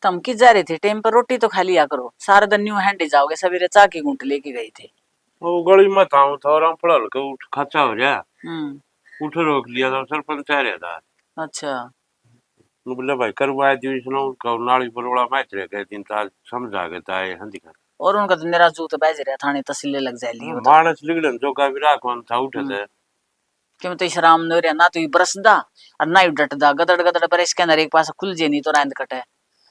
तुम की जा रही थी टाइम पर रोटी तो खा लिया करो, सारा दिन न्यू हैंडी जाओगे, सवेरे चाय की घूंट लेके गई थी। वो गली में था थोड़ा पड़ा के उठ खर्चा हो गया। हम्म। उठ रोक लिया था सरपंच आ रहा था। अच्छा। बोले भाई करवाया दिवस ना नाली बरोड़ा मैच रह गए दिन ताल समझा गए ताए हंदी कर और उनका तो मेरा जूत बैज रहा थाने तहसील लग जाएगी वो तो। मानस लिगड़न जो का विरा कौन था उठे थे क्यों तो शराम न रहा ना, तो बरसदा और ना ही डटदा, गदड़ गदड़ पर इसके अंदर एक पास खुल जे नहीं तो रांद कटे।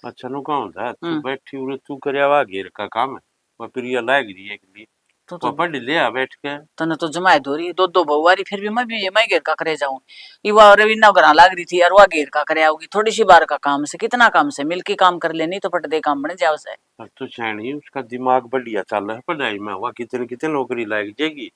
अच्छा नु कौन था तू बैठी उरे तू करया वा घेर का काम है वो प्रिया लाग रही है कि तो पढ़ लिया बैठ के तने तो जमाए धोरी दो दो बहुवारी, फिर भी मैं भी ये मैं घेर का करे जाऊं। युवा रवीना घर लाग रही थी और वह घेर का करे आओगी, थोड़ी सी बार का काम से कितना काम से मिलके काम कर ले, नहीं तो पट दे काम बन जाओ से। अब तो छाणी उसका दिमाग बढ़िया चल रहा है पढ़ाई में, वह कितने कितने नौकरी लाग जाएगी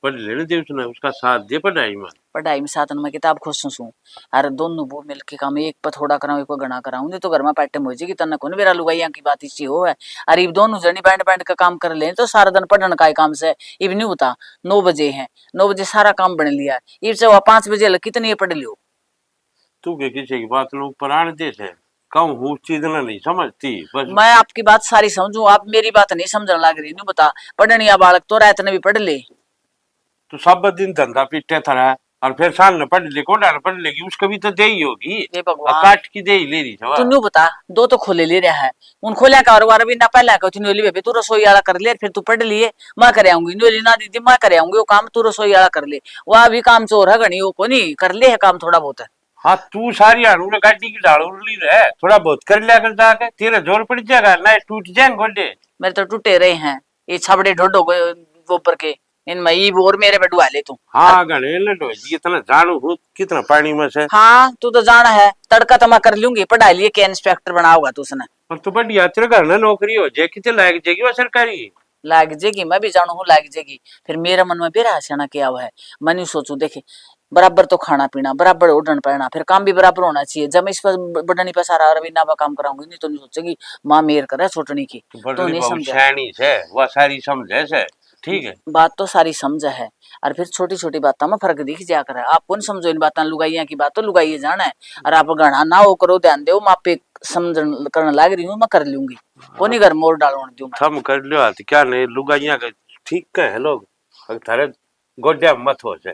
पढ़ लेने दे उसने उसका साथ दे पढ़ाई में साथ में किताब खुश हूँ अरे दोनों वो मिलके काम, एक पर थोड़ा कराऊं एक पर घना कराऊं, नहीं तो घर में पैटम हो जाएगी। तना कौन मेरा लुगाइया की बात इसी हो है। अरे दोनों जनी बैंड बैंड का काम कर ले तो सारा दिन पढ़ने का ही काम से इब नहीं होता। 9 बजे है, 9 बजे सारा काम बन लिया, इब से वह 5 बजे लग कितनी पढ़ लियो। तू के किसी की बात लोग प्राण दे थे कहूँ हूँ चीज ना नहीं समझती बस। मैं आपकी बात सारी समझू, आप मेरी बात नहीं समझने लग रही। नहीं बता पढ़निया बालक तो रात ने भी पढ़ ले। तो सब दिन धंधा पीटे था और फिर साल न पढ़ ले कोडा पढ़ लेगी उसको भी तो दे ही होगी। ये भगवान काट की दे ही ले रही तू न्यू बता, दो तो खोले ले रहा है उन खोलिया का और भी ना पहला का न्योली बेबे तू रसोई वाला कर ले, फिर तू पढ़ लिए मैं कर आऊंगी, न्योली ना दीदी मैं कर आऊंगी, वो काम तू रसोई वाला कर ले, वह भी काम चोर है घनी वो को नहीं कर ले है काम थोड़ा बहुत है। हाँ तू सारी हारू गाड़ी की डाल उड़ली रहे थोड़ा बहुत कर लिया कर जाके तेरा जोर पड़ जाएगा ना टूट जाएंगे गोडे। मेरे तो टूटे रहे हैं ये छबड़े ढोडो गोबर के इनमें ई और मेरे पे डुआ ले तू। हाँ गणे लटो इतना जानू हूँ कितना पानी में से। हाँ तू तो जाना है तड़का तो मैं कर लूंगी, पढ़ाई लिए क्या इंस्पेक्टर बनाओगा तू उसने। और तो बढ़िया तेरे घर ना नौकरी हो जाए कितने लायक जाएगी वो सरकारी लाग जाएगी, मैं भी जानू हूँ लाग जाएगी। फिर मेरे मन में बेरा हसीना क्या हुआ है, मैं नहीं सोचू देखे बराबर तो खाना पीना बराबर उड़न पड़ना, फिर काम भी बराबर होना चाहिए। जब मैं इस पर बढ़नी पे सारा रवीना पर काम कराऊंगी नहीं तो नहीं सोचेगी माँ मेर करे छोटनी की तो नहीं समझे वह सारी समझे से ठीक है बात तो सारी समझ है। और फिर छोटी छोटी बातों में फर्क दिख जा कर आप कौन समझो इन बातें, लुगाइया की बात तो लुगाइए जाना है और आप गणा ना हो करो ध्यान दो माँ पे समझ करने लाग रही हूँ मैं कर लूंगी वो नहीं घर मोर डालो दूं थम कर लियो हाथ क्या नहीं लुगाइया का ठीक है लोग थारे गोड्या मत हो से।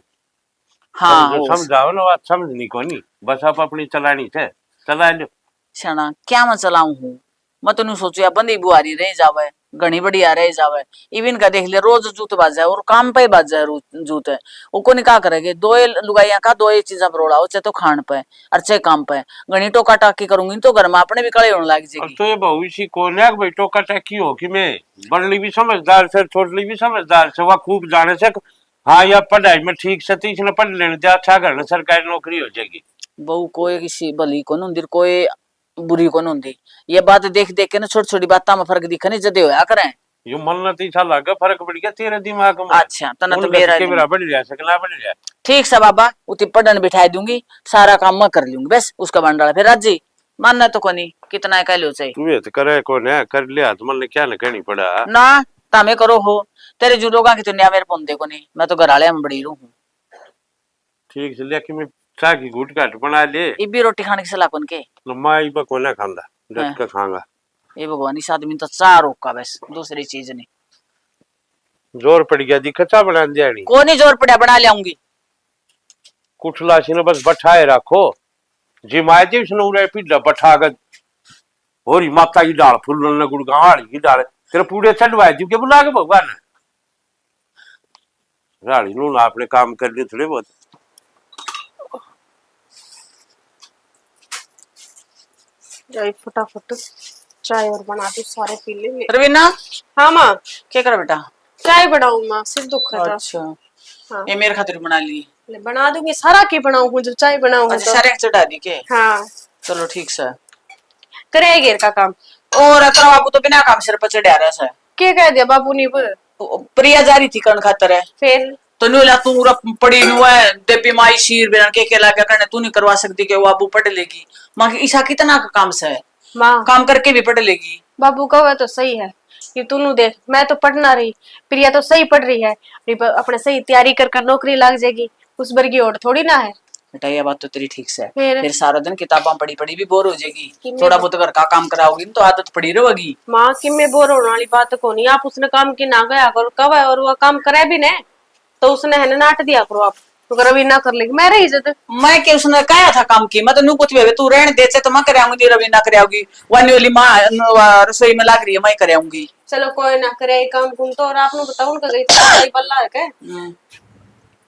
हाँ समझाओ ना बात समझनी को नहीं बस आप अपनी चलानी थे चला लो क्षणा क्या मैं चलाऊ हूँ, मैं तो नहीं सोचू या बंदी बुआरी रह जावे घनी बढ़िया रह जावे। इवन का देख ले रोज जूत बाज जाए और काम पे बाज जाए जूत है वो को नहीं क्या करेंगे दो लुगाइया का दो चीजा पर रोड़ा चाहे तो खान पे और चाहे काम पे घनी टोका टाकी करूंगी तो घर में अपने भी कड़े होने लग जाएगी। तो ये भविष्य को भाई टोका टाकी हो कि मैं बड़ली भी समझदार से छोटली भी समझदार से वह खूब जाने से हाँ या पढ़ाई में ठीक से तीस न पढ़ लेने दे अच्छा घर सरकारी नौकरी हो जाएगी। बहु कोई किसी भली को नहीं कोई बुरी को नहीं, ये बात देख देख के ना छोटी छोटी बातों में फर्क दिखा नहीं जदे होया करें यो मन न तीसा लागा फर्क पड़ गया तेरे दिमाग में। अच्छा तना तो मेरा बढ़ जाए सकला बढ़ जाए ठीक से बाबा उती पढ़न बिठाई दूंगी सारा काम मैं कर लूंगी बस उसका बंडाला फिर राजी मानना तो कोनी कितना कह लो चाहिए तू ये तो करे कौन है कर लिया तो मन क्या न कहनी पड़ा ना तामे करो हो तेरे जो लोग की दुनिया मेरे पोंदे को नहीं, मैं तो घर आले में बड़ी रहूं ठीक से लेकिन मैं चाय की घूट काट बना ले ये भी रोटी खाने की सलाह कौन के माई बा कोना खांदा डट का खांगा ये भगवान इस आदमी तो चार रोका बस दूसरी चीज नहीं जोर पड़ गया दी कच्चा बना दिया नहीं को नहीं जोर पड़ा बना ले आऊंगी कुठला सी बस बैठाए रखो जी माए जी सुनो रे पीड़ा बैठा कर होरी माता की डाल फूल न गुड़गाड़ की डाल तेरे पूरे चढ़वाए जी के बुला के भगवान राड़ी नू ना अपने काम कर लिए थोड़े बहुत जाए फटाफट चाय और बना दो सारे पी लेंगे। रवीना हाँ माँ क्या कर बेटा चाय बनाऊं माँ सिर दुख रहा था। अच्छा हाँ ये मेरे खातिर बना ली ले बना दूंगी सारा के बनाऊं हूँ जब चाय बनाऊं अच्छा तो सारे चढ़ा दी के हाँ चलो ठीक से करे घेर का काम और अतरा बाबू तो बिना काम सिर पर चढ़ा रहा है क्या कह दिया बाबू ने प्रिया जा रही थी कर्ण खातर है फिर तो न्यूला तू पड़ी हुआ है देवी माई शीर बिना के लगा करने तू नहीं करवा सकती कि वो बाबू पढ़ लेगी माँ की ईशा कितना का काम से है माँ काम करके भी पढ़ लेगी बाबू कहो तो सही है कि तू देख मैं तो पढ़ना रही प्रिया तो सही पढ़ रही है अपने सही तैयारी कर नौकरी लग जाएगी उस वर्गी और थोड़ी ना है बेटा ये बात तो तेरी ठीक से है। फिर? फिर सारा दिन किताबा पढ़ी पढ़ी भी बोर हो जाएगी, कि मैं- थोड़ा बहुत घर का काम कराओगी तो आदत पड़ी रहेगी। माँ कि मैं बोर होने वाली बात को नहीं, आप उसने काम की ना गया करो कब है, और वो काम करे भी ने तो उसने है ना नाट दिया करो आप, तो रवि ना कर लेगी मेरे इज्जत। मैं क्या उसने कहा था काम की, मैं तो न्यू कुछ भी तू रहने दे तो मैं कराऊंगी, रवि ना कराऊंगी, वाली वाली माँ रसोई में लाग रही है मैं कराऊंगी। चलो कोई ना करे ये काम कुम तो, और आपने बताओ उनका गई तो बल्ला है क्या,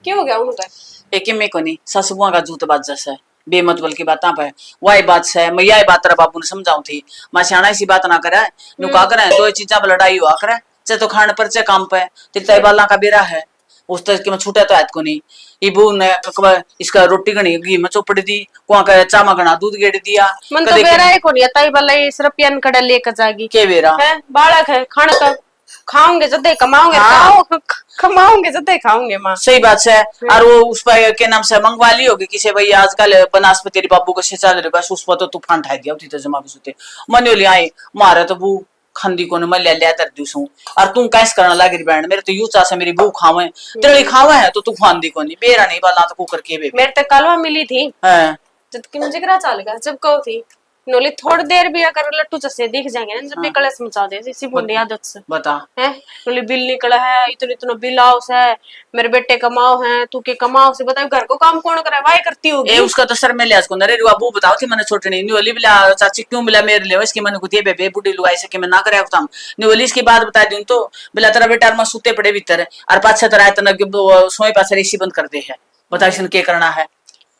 क्या हो गया उनका? एक में को नहीं ससुआ का जूत बात जैसा है बेमतबल की बात पे वही बात से मैं यही बात तेरा बाबू ने समझाऊ थी, मैं सियाना ऐसी बात ना करे नु का करे दो चीजा पर लड़ाई हुआ करे, चाहे तो खाने पर चाहे काम पे तेरे बाला का बेरा है उस तरह के मैं छूटा तो ऐत को नहीं। इबू ने इसका रोटी गणी घी में चोपड़ दी, कुआ का चामा गणा दूध गेड़ दिया, मन तो बेरा है को नहीं आता ही बल्ला ये सिर्फ पियन कड़ा लेकर जाएगी के बेरा है, बालक है खाने का खाओगे जदे कमाओगे, हाँ। कमाओगे जदे खाओगे माँ। सही बात है। और वो उस पर के नाम से मंगवा ली होगी किसी भाई आजकल बनास्पति तेरी बाबू को सिंचा रहे बस उस पर तो तूफान ठाई दिया तो जमा भी सुते मनो ले आए मारे तो वो खंदी को मैं ले लिया तर दूसू और तू कैस करना लगी बैंड मेरे तो यू चाह मेरी बू खावे तेरे खावे है तो तू खांदी को नहीं बेरा नहीं बाला तो कुकर के बे मेरे तक कलवा मिली थी है जब कि मुझे करा चलेगा जब कहो थी नोली थोड़ी देर भी अगर लट्टू चसे दिख जाएंगे ना जब भी कलश मचा दे इसी बुंडी आदत से बता है, नोली बिल निकला है इतना इतना बिल हाउस है, मेरे बेटे कमाओ है तू के कमाओ से बताओ घर को काम कौन करे वाई करती होगी। ए उसका तो सर में लिया उसको नरे बाबू बताओ थी मैंने छोटे नहीं न्यूली बिला चाची क्यों मिला मेरे लिए इसकी मैंने कुछ बेबे बुढ़ी लुआई से कि मैं ना करे काम न्यूली इसकी बात बता दूं तो बिला तेरा बेटा मैं सूते पड़े भीतर और पाछे तरह इतना सोए पाछे रेसी बंद कर दे है बता इसने क्या करना है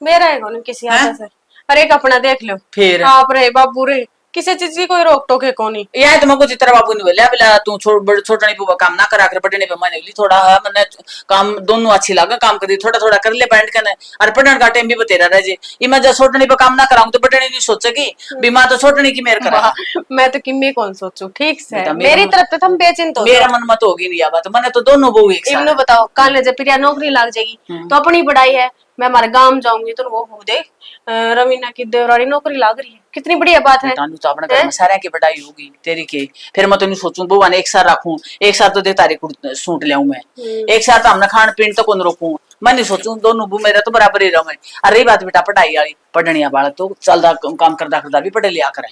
मेरा है कौन किसी आदत से, अरे एक अपना देख लो फिर आप रहे बाबू रे किसी चीज की कोई रोक टोक है कोनी यह तो मको तेरा बाबू नहीं बोला बिला तू छोटा नहीं पुआ काम ना करा कर पढ़ने पे मैंने बोली थोड़ा है मैंने काम दोनों अच्छी लगा काम कर दी थोड़ा थोड़ा कर ले बैंड करने और पढ़ने का टाइम भी बतेरा रह जे मैं जब छोटनी पे काम ना कराऊं तो पढ़ने नहीं सोचेगी बीमार तो छोटनी की मेरे करा मैं तो किम्मी कौन सोचू ठीक से बेटा, मेरी तरफ तो हम बेचिंत हो मेरा मन मत होगी नहीं बात मैंने तो दोनों बहू एक साथ इब्नो बताओ कल जब प्रिया नौकरी लग जाएगी तो अपनी पढ़ाई है, मैं हमारे गांव जाऊंगी तो वो हो देख रवीना की देवरानी नौकरी लग रही है कितनी बढ़िया बात है। तो अपने घर में सारे की बढ़ाई होगी तेरी के फिर मैं तो नहीं सोचूं बुआ ने एक साथ रखूं एक साथ तो दे तारी सूट ले मैं एक साथ हमने खान पीन तो कौन रोकूं मैं नहीं सोचूं दोनों बू मेरा तो बराबर ही रहे। और रही बात बेटा पढ़ाई वाली पढ़निया वाला तो चलदा काम करदा भी पढ़े लिया करे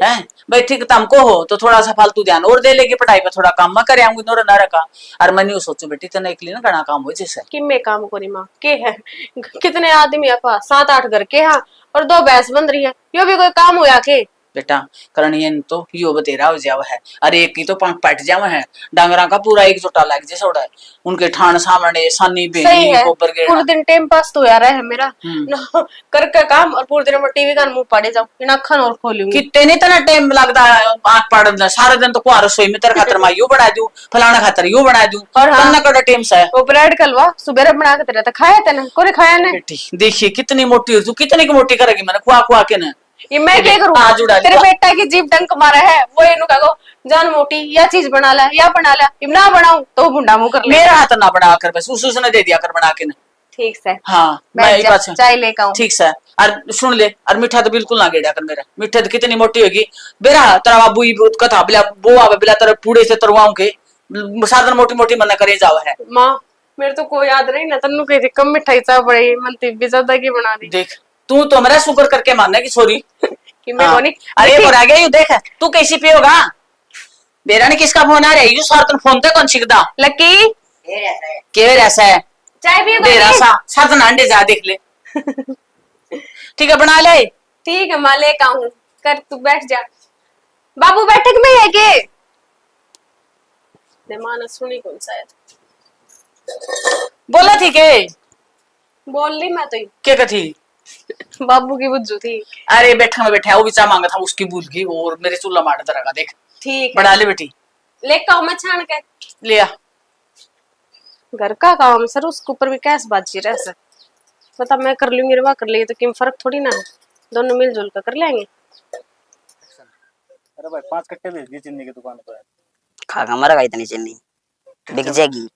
है भाई ठीक तमको हो तो थोड़ा सा फालतू ध्यान और दे लेगी पढ़ाई पे थोड़ा काम मैं करे आऊंगी नोरा ना रखा और मैं नहीं सोचू बेटी तेने एक ना घना काम हो जैसे कि मैं काम करी माँ के है कितने आदमी है पास 7-8 घर के हाँ और 2 भैंस बन रही है यो भी कोई काम होया के बेटा करनी तो यो बतेरा हो जावा है अरे एक की तो पंख पट जावा है डांगरा का पूरा एक जोटा लग जैसा उड़ा है उनके ठाण सामने सानी बेनी गोबर गेड़ा पूरे दिन टाइम पास तो यार है मेरा करके काम और पूरे दिन मैं टीवी का मुंह पड़े जाऊं इन अखन और खोलूंगी कितने नहीं तना टाइम लगता आंख पड़ना सारा दिन तो कुआर रसोई में तेरे खातर मैं यू बना दूं फलाना खातर यू बना दूं और तन्ना कड़ा टाइम से वो ब्रेड कलवा सुबह बना के तेरे तो खाया तेने कोई खाया ने बेटी देखिए कितनी मोटी हो तू कितनी की मोटी करेगी मैंने खुआ खुआ के ना ये मैं क्या करूँ तेरे बेटा की जीभ डंक मारा है वो इनु कहो जान मोटी या चीज बना ला या बना ला इब ना बनाऊं तो बुंडा मुंह कर ले मेरा हाथ ना बना कर बस उसने दे दिया कर बना के ना ठीक से हाँ मैं चाय लेकर आऊं ठीक से और सुन ले और मीठा तो बिल्कुल ना गेड़ा कर मेरा मीठा तो कितनी मोटी होगी बेरा तेरा बाबू कथा बिला वो आवे बिला तेरे पूड़े से तरवाऊं के साधन मोटी मोटी मना करे जावा है माँ मेरे तो कोई याद नहीं ना तन्नू कही थी कम मिठाई चाह पड़ी मनती भी ज्यादा की बना दी देख तू तो मेरा शुक्र करके मानना की सॉरी कि मैं कोनी अरे और आ गया यू देख तू कैसी पियोगा बेरा ने किसका फोन आ रहा है यू सार तुम फोन ते कौन छिकदा लकी के ऐसा है चाय भी बेरा सा साधन अंडे जा देख ले ठीक है बना ले ठीक है माँ लेकर आऊं कर तू बैठ जा बाबू बैठक में है के माना सुनी कौन शायद बोला थी के बोल ली मैं तो क्या कथी बाबू की बुज्जू थी अरे बैठा में बैठा वो भी चाह मांगा था उसकी भूल की और मेरे चूल्हा मार तरह का देख ठीक बना ले बेटी लेकर आओ मैं छान के लिया घर का काम सर उसके ऊपर भी कैसे बाजी रह सर पता मैं कर लूंगी रवा कर लेगी तो किम फर्क थोड़ी ना है दोनों मिलजुल कर लेंगे। अरे भाई 5 कट्टे भेज दिए चीनी की दुकान पर खा मरेगा इतनी चीनी बिक जाएगी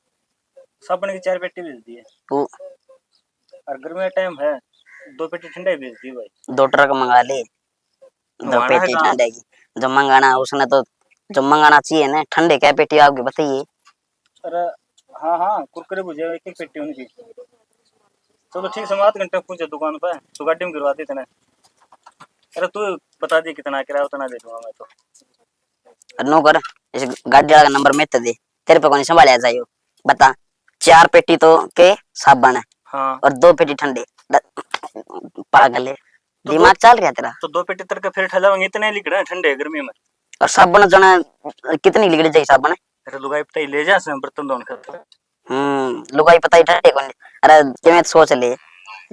साबुन की 4 पेटी भेज दिए वो और गर्मी का टाइम है 2 पेटी ठंडा भेज दी भाई 2 ट्रक मंगा ले 2 पेटी ठंडे की जो मंगाना उसने तो जो मंगाना चाहिए ना ठंडे क्या पेटी आपकी बताइए। अरे हाँ हाँ कुरकुरे भुजिया 1-1 पेटी उनकी चलो ठीक है, हम आध घंटे पूछे दुकान पे तो गाड़ी में गिरवा देते ना। अरे तू बता दी कितना किराया उतना दे दूंगा मैं तो। नो कर, इस गाड़ी वाला का नंबर मैं तो दे, तेरे पे कौन संभाला जाए। बता, 4 पेटी तो के साबुन है हाँ और 2 पेटी ठंडे। पागल है, तो दिमाग चल रहा है तेरा। तो 2 पेटी तरह फिर ठहराएंगे, इतने लिख रहे हैं ठंडे गर्मी में। और साबुन जना कितनी लिगड़ी जाए साबुन। अरे लुगाई पता ही ले जा से बर्तन धोने खातिर। लुगाई पता ही ठंडे कौन। अरे तुम्हें सोच ले,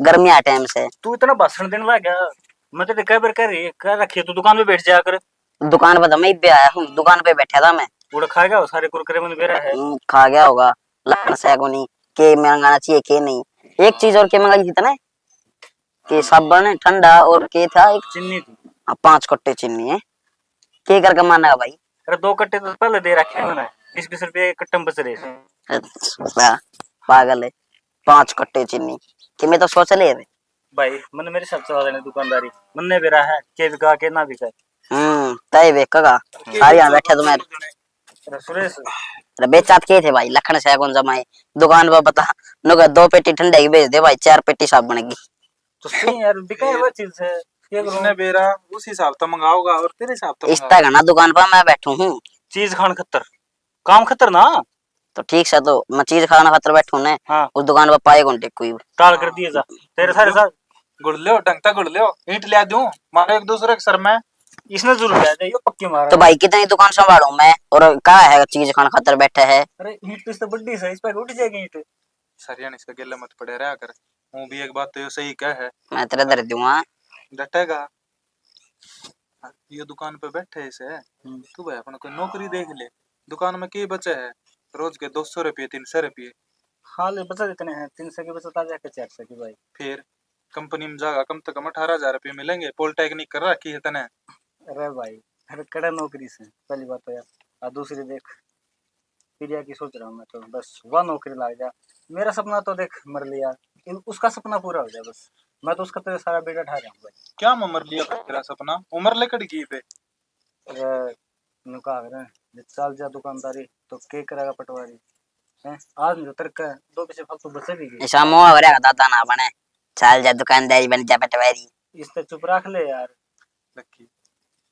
गर्मी आ टाइम से तू इतना भाषण देने लग गया। मैं तो कई बार कह रही कह रखी है, तू दुकान पे बैठ जाया कर। दुकान पर तो मैं भी आया हूँ, दुकान पे बैठा था मैं। उड़ा खा गया वो सारे कुरकुरे में बेरा है। खा गया होगा लखन से को नहीं के मंगाना चाहिए के नहीं। एक चीज और के मंगाई थी तने कि साबुन ठंडा और के था एक चिन्नी थी। 5 कट्टे चीनी है के करके माना भाई। अरे 2 कट्टे तो पहले दे रखे हैं मैंने, 20-20 रुपए कट्टम बच रहे थे। अच्छा, पागल है, 5 कट्टे चीनी कि मैं तो सोच ले रे। भाई मैंने मेरे हिसाब से वाले दुकानदारी मन्ने बेरा है के बिका के ना बिका। तय बेचेगा सारी यहाँ बैठे तुम्हारे। अरे सुरेश अरे बेचात के थे भाई लखन से कौन जमाए दुकान पर बता। नुका 2 पेटी ठंडे की बेच दे भाई, 4 पेटी साबुन की। तो सही यार बिका है वो चीज है। ये उसने बेरा उस हिसाब से मंगाओगा और तेरे हिसाब से इस तक ना दुकान पर मैं बैठू हूँ चीज खान खतर काम खतर ना। तो ठीक से तो मैं चीज खाना खातर बैठू ने। हाँ उस दुकान पर पाए घंटे कोई टाल कर दिए जा तेरे सारे साथ। गुड़ लियो ढंग तक गुड़ लियो, ईंट लिया दूं मारो एक दूसरे के सर में। इसने जरूर लिया जाए, ये पक्की मारा तो भाई कितनी दुकान संभालू मैं और कहा है चीज खाना खातर बैठे है। अरे ईंट तो इससे बड़ी है, इस पर उठ जाएगी ईंट। सरिया इसका गिल्ला मत पड़े रहा कर। वो भी एक बात तो ये सही कह है, मैं तेरे दर दूंगा डटेगा। ये दुकान पे बैठे इसे तू भाई अपना कोई नौकरी देख ले। दुकान में के बचे है रोज के 200 रुपये 300 रुपये। हाँ ले बचा इतने हैं 300 के बचा जाके 400 की भाई। फिर कंपनी में जागा कम से कम 18,000 रुपये मिलेंगे। पॉलिटेक्निक कर रखी है तने। अरे भाई अरे कड़ा नौकरी से पहली बात तो यार। और दूसरी देख प्रिया की सोच रहा हूँ मैं तो बस वह नौकरी लग जा। मेरा सपना तो देख मर लिया, उसका सपना पूरा हो जाए बस। मैं तो उसका तो सारा बेटा ठा रहा हूँ भाई। क्या उम्र लिया तेरा सपना उम्र लेकर की पे। अरे नुका रहे चल जा दुकानदारी तो के करेगा पटवारी है। आज नहीं तो तरक 2 पैसे फालतू बचे भी गए। ऐसा मुंह भरे का दादा ना बने, चल जा दुकानदारी बन जा पटवारी। इस पे चुप रख ले यार। लक्की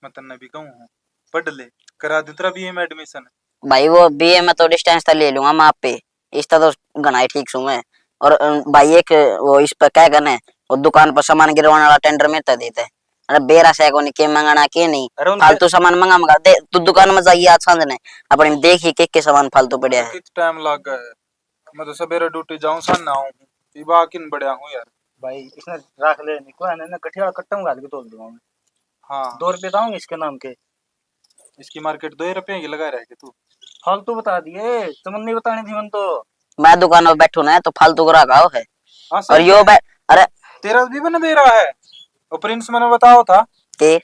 मैं तन्ने भी कहूँ पढ़ ले करा दे तेरा बीए में एडमिशन। भाई वो बीए में तो डिस्टेंस तो ले लूंगा मैं आप पे, इसका तो घना ही ठीक सू मैं। और भाई एक वो इस पर क्या करने वो दुकान पर सामान गिरवाने वाला टेंडर में तो देते। अरे बेरा से को नहीं के मंगाना के नहीं फालतू सामान मंगा दे। तू दुकान में जाइए आज सांझ ने अपने देखी के सामान फालतू पड़े है। कितना टाइम लग गया है। मैं तो सवेरे ड्यूटी जाऊं सन ना आऊं इबा किन बढ़िया हूं यार। भाई इसने रख ले निको है ना कठिया कट्टा गाल के तोल दूंगा मैं। हाँ 2 रुपए दाऊंगी इसके नाम के। इसकी मार्केट 2 रुपए की लगा रहे तू। फालतू बता दिए तुमने नहीं बतानी थी मन तो। मैं दुकान में बैठू ना तो फालतू करा गाओ है। हाँ और यो अरे तेरा भी बना दे रहा है। और प्रिंस मैंने बताओ था के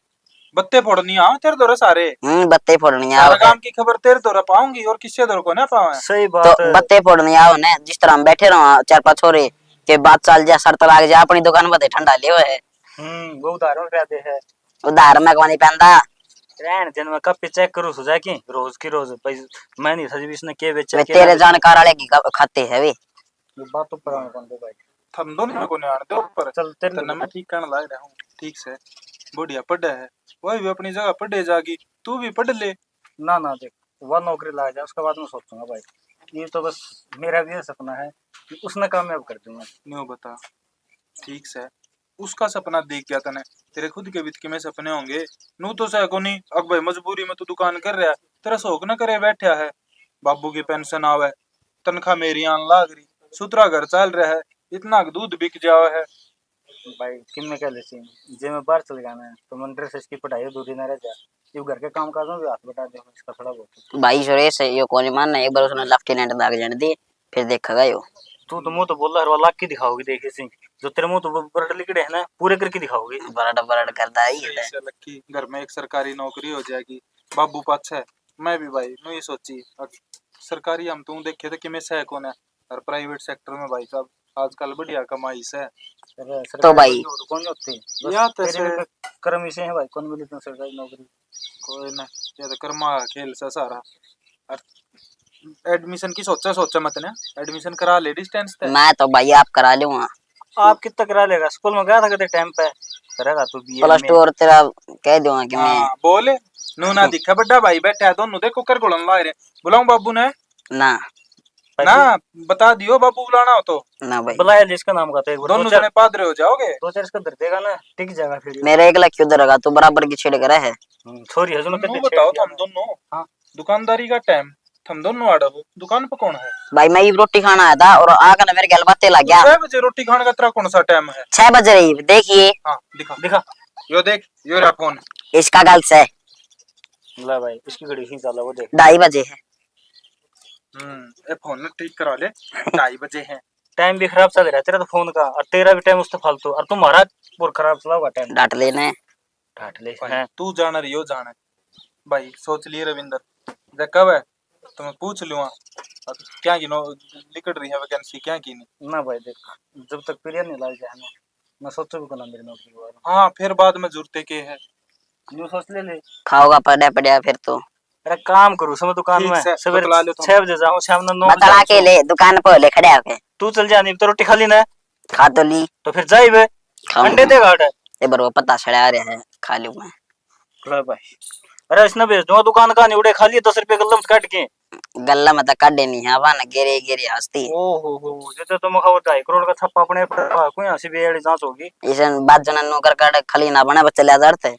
बत्ते फोड़नी आ तेरे दौरे सारे। बत्ते फोड़नी आओ सारा काम की खबर तेरे दौरे पाऊंगी और किससे दौरे को ना पावे। सही बात तो है। बत्ते फोड़नी आओ ने जिस तरह हम बैठे रहो 4-5 छोरे के बात चल जा शर्त लाग जा अपनी दुकान में ठंडा लियो है। वो उदाहरण क्या दे है। उधार में कौन पहनता रहन जन मैं कब पे चेक करूं सुजा की रोज की रोज भाई। मैं नहीं सजी इसने के बेचा वे तेरे जानकार वाले की खाते है वे। ये बात तो पुराना कौन दे भाई। थम दोनों को नहीं आने दो पर चल तेरे तन्ने मैं ठीक करने लग रहा हूँ ठीक से। बढ़िया पढ़ा है वही भी अपनी जगह पढ़े जागी तू भी पढ़ ले। ना ना देख वह नौकरी लग जाए उसके बाद मैं सोचूंगा भाई। ये तो बस मेरा भी सपना है कि उसने कामयाब कर दूंगा। न्यू बता ठीक से उसका सपना देख गया तने तेरे खुद के भी किमें सपने होंगे। नू तो सह को नहीं अब भाई मजबूरी में तू दुकान कर रहा है तेरा शौक न करे बैठा है। बाबू की पेंशन आवे तनख्वाह मेरी आन लाग रही सुतरा घर चल रहा है इतना दूध बिक जावा है। भाई किन में क्या लेसी जे मैं बाहर चले जाना है तो मन ड्रेस इसकी पढ़ाई दूरी ना रह जा। ये घर के काम काज में भी हाथ बटा दे इसका थोड़ा बहुत। भाई सुरेश यो कौन मानना एक बार उसने लेफ्टिनेंट दाग जाने दे फिर देखा यो। तू तो मुंह तो बोल रहा है लाख की दिखाओगी देखे सिंह जो तेरे मुंह तो बरड लिखड़े है ना पूरे करके दिखाओगी। बरड करता ही है। से लक्की घर में एक सरकारी नौकरी हो जाएगी बाबू पाछ है। मैं भी भाई मैं ये सोची सरकारी हम तू देखे तो किमें से कौन है और प्राइवेट सेक्टर में भाई साहब आजकल बढ़िया कमाई से। तो भाई कौन होती या तो तेरे भी कर्म से है भाई कौन मिली तुम सरकारी नौकरी। कोई ना ये तो कर्मा खेल से सारा। एडमिशन की सोचा मत ने एडमिशन करा ले डिस्टेंस ते। मैं तो भाई आप करा लूंगा आप कितना करा लेगा? स्कूल में गया था कभी टाइम पे? करेगा तू बी प्लस टू और तेरा कह दूंगा कि मैं हाँ बोले नू ना दिखा बड़ा भाई बैठा है दोनों देखो कर गोलन ला रहे बुलाऊं बाबू ने ना ना बता दियो बाबू बुलाना हो तो ना भाई। बुलाया जिसका नाम का तो एक बार दोनों जने पादरे हो जाओगे। दो चार इसका दर देगा ना, टिक जाएगा फिर ये। मेरे एक लाख क्यों दरेगा तू बराबर की छेड़ करे है। छोरी हजू नू बताओ तुम दोनों हाँ। दुकानदारी का टाइम तुम दोनों आड़ा हो दुकान पे कौन है? भाई मैं ही रोटी खाना आया था और आकर ना मेरे गल बातें लग गया। 6 बजे रोटी खाने का तेरा कौन सा टाइम है? 6 बज रही देखिए। हाँ दिखा दिखा यो देख यो रहा फोन। इसका गल से ला भाई इसकी घड़ी ही चला वो देख 2:30 बजे है। ये फोन ठीक करा ले 2:30 बजे है। टाइम भी खराब चल रहा है तेरा तो फोन का, और तेरा भी टाइम उससे फालतू, और तुम्हारा पूरा खराब चला हुआ टाइम। डांट लेने डांट ले भाई, तू जाना रियो जाना भाई सोच लिए रविंदर जब कब है तो मैं पूछ लूंगा क्या की नो लिखट रही है वैकेंसी क्या की नहीं ना भाई देख, जब तक पीरियड नहीं लाल जाए ना मैं सोचो भी कोना मेरी नौकरी के बारे हाँ फिर बाद में जुड़ते के है में। यूं सोच ले खाओगा पड़ा पड़ा फिर तो अरे काम करूँ समय दुकान ठीक में से, सवेरे बतला लो तुम। 6 बजे जाऊँ शाम को 9 बतला बजे के ले दुकान पर ले खड़े होके तू चल जा, नहीं तो रोटी खा ली ना खा तो ली तो फिर जाई बे अंडे देगा आटे ये बरो पता छड़ा रहे है खा लूं मैं। ले भाई, अरे इसने भेज दूंगा दुकान का, नहीं उड़े खा लिए 10 रुपए गल्लम से काट के। गल्ला में तो काटे नहीं है वन गिरे गिरे हंसती ओ हो जैसे तुम खाओ 2.5 करोड़ का छप्पा अपने पर कोई हंसी बेड़ी जांच होगी। इसन बात जन नौकर काट खली ना बने बच्चे ले जाते।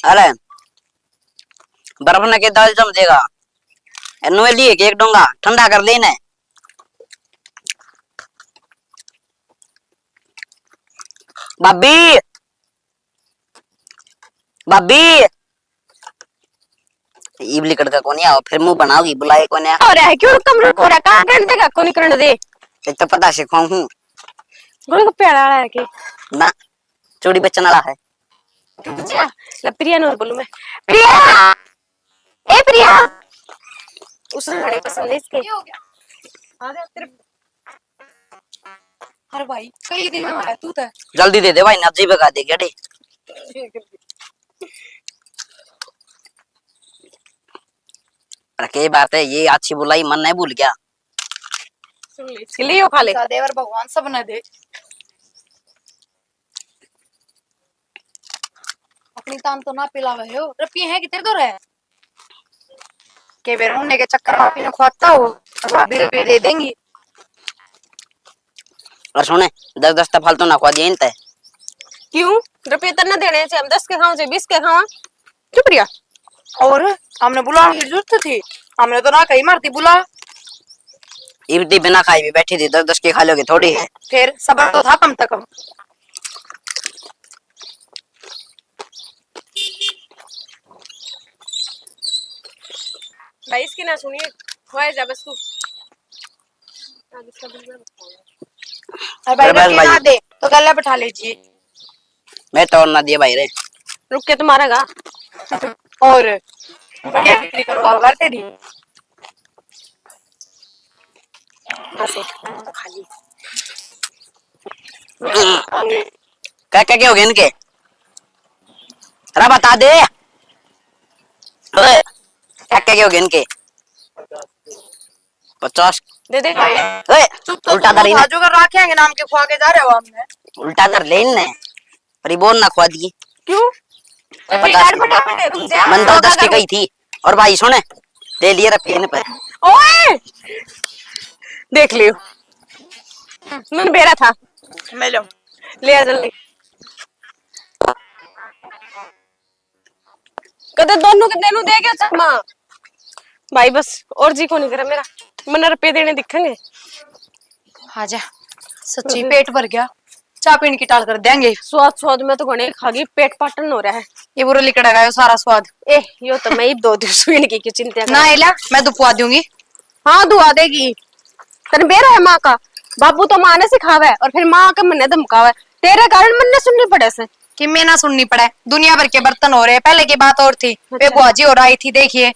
अरे बर्फ ने के दाल जम देगा नो लिए एक डोंगा ठंडा कर देने भाभी भाभी इबली कड़का कोनी आओ फिर मुंह बनाओगी बुलाए कोने और है क्यों कमरे को रहा काम करने देगा कोनी करने दे एक तो पता सिखाऊं हूँ गोल को प्यारा आ रहा है कि ना चूड़ी बेचने वाला है। ले प्रिया नूर बोलूं मैं, प्रिया ए प्रिया उसने घड़े पसंद है इसके हो गया आ जा तेरे। अरे भाई कई दिन में आया तू तो जल्दी दे दे भाई नब्जी भगा दे गया के बात है ये अच्छी बुलाई मन नहीं भूल गया। सुन ले इसके लिए खा ले देवर भगवान सब न दे अपनी तान तो ना पिलावे हो रुपये है कि तेरे तो रहे के बेर होने के चक्कर में पीने खुआता हो तो भाभी रुपये दे देंगी। और सुने 10-10 तो फालतू ना खुआ दिए इनते क्यों रुपये तो ना देने से हम 10 के खाओ चाहे 20 के खाओ क्यों प्रिया। और हमने बुलाने की जरूरत थी, हमने तो ना कहीं मारती बुला इब्दी बिना खाई भी बैठी थी 10-10 की खा लोगे थोड़ी है। फिर सबर तो था कम तक। भाई इसकी ना सुनिए खोए जा बस तू अरे भाई बस रुपये ना भाई। दे तो गला बैठा लीजिए मैं तो ना दिए भाई रे रुक के तुम्हारा गा और बढ़िया बिक्री करवा करते थी ऐसे तो खाली क्या हो गया इनके अरे बता दे क्या हो गया इनके 50 दे दे चुप तो उल्टा कर जो कर रखेंगे नाम के खुआ के जा रहे हो हमने उल्टा कर ले इनने अरे बोल ना खुआ दी क्यों 50 मन तो 10 की गई थी और भाई सुने ले लिए रुपये इन पर ओए देख लियो मन बेरा था मैं लो ले आ जल्दी कदे दोनों के देनू दे गया चकमा भाई बस और जी को नहीं करा मेरा मन रुपये देने दिखेंगे। आजा सच्ची पेट भर गया, चाय पीने की टाल कर देंगे। स्वाद स्वाद में तो घने खागी पेट पाटन हो रहा है। ये बुरा लिकड़ा गया सारा स्वाद। ए यो तो मैं ही 2 दिन सुन की क्यों चिंता ना एला मैं दुपवा दूंगी। हाँ दुआ देगी तन बेरा है माँ का बाबू तो माँ ने सिखावा है और फिर माँ का मन ने धमकावा है तेरे कारण मन ने सुननी पड़े से कि मैं ना सुननी पड़े, दुनिया भर के बर्तन हो रहे, पहले की बात और थी। वे बुआ जी और आई थी देखिए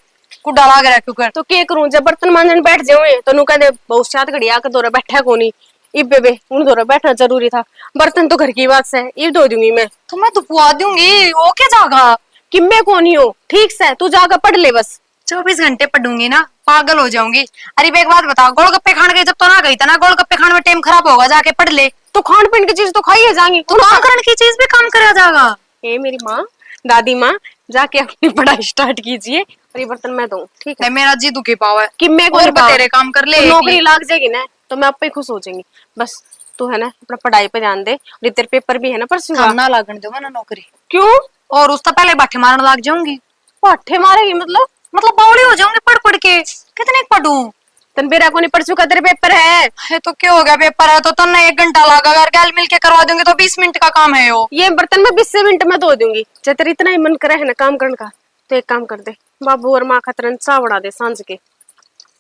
कुड़ा लाग रहा क्यों कर तो के करूं जब बर्तन मांजन बैठ जाऊं तो नु कहदे बहुत सात घड़िया के दौरे बैठा कोनी इबे बे उन दौरे बैठना जरूरी था बर्तन तो घर की बात से इब धो दूंगी मैं तो मैं दुपवा दूंगी वो क्या जागा कि मैं कोनी हो ठीक से तू जाकर पढ़ ले बस 24 घंटे पढ़ूंगी ना पागल हो जाऊंगी। अरे एक बात बताओ, गोलगप्पे खाने गई जब तो ना गई था ना, गोलगप्पे खाने में टाइम खराब होगा, जाके पढ़ ले। तो खान पीन की चीज तो खाई है जाएंगी, तो काम करने की चीज भी काम करा जाएगा। ए मेरी माँ, दादी माँ, जाके अपनी पढ़ाई स्टार्ट कीजिए और ये बर्तन मैं दूं, ठीक है? मेरा जी दुखी पावा है कि मैं और बतेरे काम कर ले। तो एक नौकरी ही। लग जाएगी ना तो मैं आपे खुश हो जाएंगी। बस तू है ना अपना पढ़ाई पे ध्यान दे, और तेरे पेपर भी है ना परसों का। हम ना लागण दो मैं नौकरी। क्यों? और उससे पहले बाठे मारने लग जाऊंगी। पाठे मारेगी मतलब? मतलब बावली हो जाऊंगी पढ़ पढ़ के। कितने पढ़ूं? तन बेरा को नहीं परसों का तेरे पेपर है। तो क्या हो गया, पेपर है तो तन्ने 1 घंटा लगा, अगर गैल मिल के करवा दूंगी तो 20 मिनट का काम है वो। ये बर्तन मैं 20 मिनट में धो दूंगी। जब तेरा इतना ही मन करे है ना काम करने का, तो एक काम कर दे, बाबू और माँ खातर चाह बना दे सांझ के।